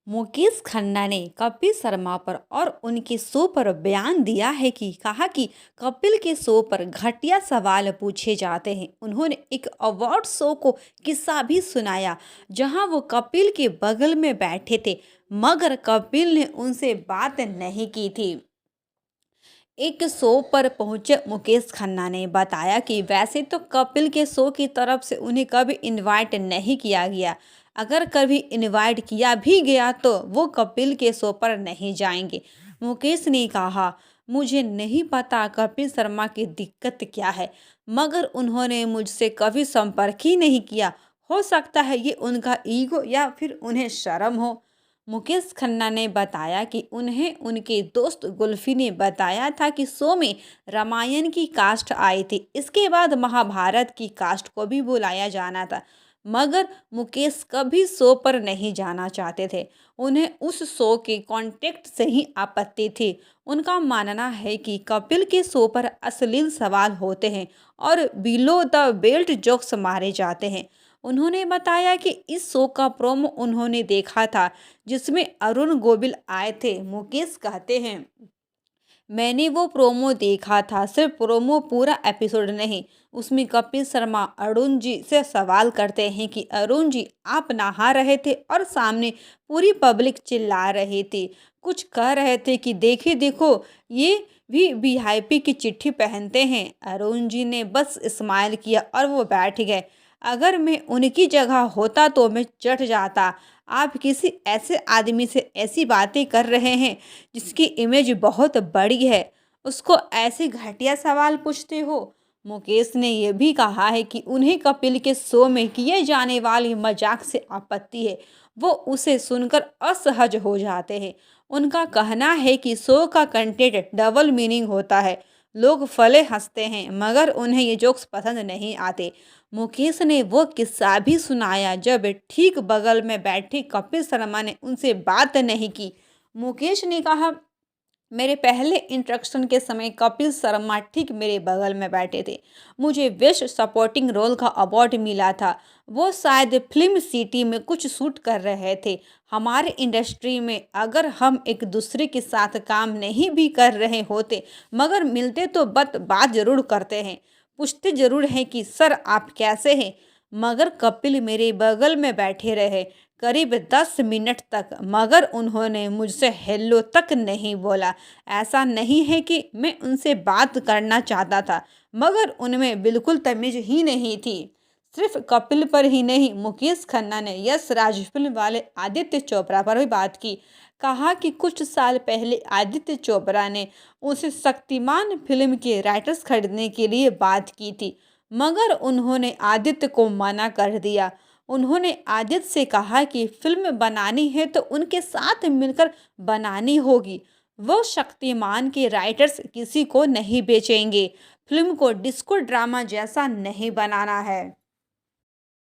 मुकेश खन्ना ने कपिल शर्मा पर और उनके शो पर बयान दिया है कि कहा कि कपिल के शो पर घटिया सवाल पूछे जाते हैं। उन्होंने एक अवार्ड शो को किस्सा भी सुनाया जहां वो कपिल के बगल में बैठे थे, मगर कपिल ने उनसे बात नहीं की थी। एक शो पर पहुंचे मुकेश खन्ना ने बताया कि वैसे तो कपिल के शो की तरफ से उन्हें कभी इनवाइट नहीं किया गया। अगर कभी इनवाइट किया भी गया तो वो कपिल के शो पर नहीं जाएंगे। मुकेश ने कहा, मुझे नहीं पता कपिल शर्मा की दिक्कत क्या है, मगर उन्होंने मुझसे कभी संपर्क ही नहीं किया। हो सकता है ये उनका ईगो या फिर उन्हें शर्म हो। मुकेश खन्ना ने बताया कि उन्हें उनके दोस्त गुल्फी ने बताया था कि शो में रामायण की कास्ट आई थी, इसके बाद महाभारत की कास्ट को भी बुलाया जाना था, मगर मुकेश कभी शो पर नहीं जाना चाहते थे। उन्हें उस शो के कॉन्टेक्ट से ही आपत्ति थी। उनका मानना है कि कपिल के शो पर अश्लील सवाल होते हैं और बिलो द बेल्ट जोक्स मारे जाते हैं। उन्होंने बताया कि इस शो का प्रोमो उन्होंने देखा था जिसमें अरुण गोविल आए थे। मुकेश कहते हैं, मैंने वो प्रोमो देखा था, सिर्फ प्रोमो, पूरा एपिसोड नहीं। उसमें कपिल शर्मा अरुण जी से सवाल करते हैं कि अरुण जी, आप नहा रहे थे और सामने पूरी पब्लिक चिल्ला रही थी, कुछ कह रहे थे कि देखिए देखो ये भी वीआईपी की चिट्ठी पहनते हैं। अरुण जी ने बस स्माइल किया और वो बैठ गए। अगर मैं उनकी जगह होता तो मैं चढ़ जाता। आप किसी ऐसे आदमी से ऐसी बातें कर रहे हैं जिसकी इमेज बहुत बड़ी है, उसको ऐसे घटिया सवाल पूछते हो। मुकेश ने यह भी कहा है कि उन्हें कपिल के शो में किए जाने वाले मजाक से आपत्ति है, वो उसे सुनकर असहज हो जाते हैं। उनका कहना है कि शो का कंटेंट डबल मीनिंग होता है, लोग फले हंसते हैं मगर उन्हें ये जोक्स पसंद नहीं आते। मुकेश ने वो किस्सा भी सुनाया जब ठीक बगल में बैठे कपिल शर्मा ने उनसे बात नहीं की। मुकेश ने कहा, मेरे पहले इंट्रोडक्शन के समय कपिल शर्मा ठीक मेरे बगल में बैठे थे। मुझे बेस्ट सपोर्टिंग रोल का अवार्ड मिला था। वो शायद फिल्म सिटी में कुछ शूट कर रहे थे। हमारे इंडस्ट्री में अगर हम एक दूसरे के साथ काम नहीं भी कर रहे होते, मगर मिलते तो बात जरूर करते हैं, पूछते जरूर हैं कि सर आप कैसे हैं। मगर कपिल मेरे बगल में बैठे रहे करीब 10 मिनट तक, मगर उन्होंने मुझसे हेलो तक नहीं बोला। ऐसा नहीं है कि मैं उनसे बात करना चाहता था, मगर उनमें बिल्कुल तमीज ही नहीं थी। सिर्फ कपिल पर ही नहीं, मुकेश खन्ना ने यश राज फिल्म वाले आदित्य चोपड़ा पर भी बात की। कहा कि कुछ साल पहले आदित्य चोपड़ा ने उसे शक्तिमान फिल्म के राइटर्स खरीदने के लिए बात की थी, मगर उन्होंने आदित्य को मना कर दिया। उन्होंने आदित्य से कहा कि फिल्म बनानी है तो उनके साथ मिलकर बनानी होगी। वो शक्तिमान के राइटर्स किसी को नहीं बेचेंगे। फिल्म को डिस्को ड्रामा जैसा नहीं बनाना है।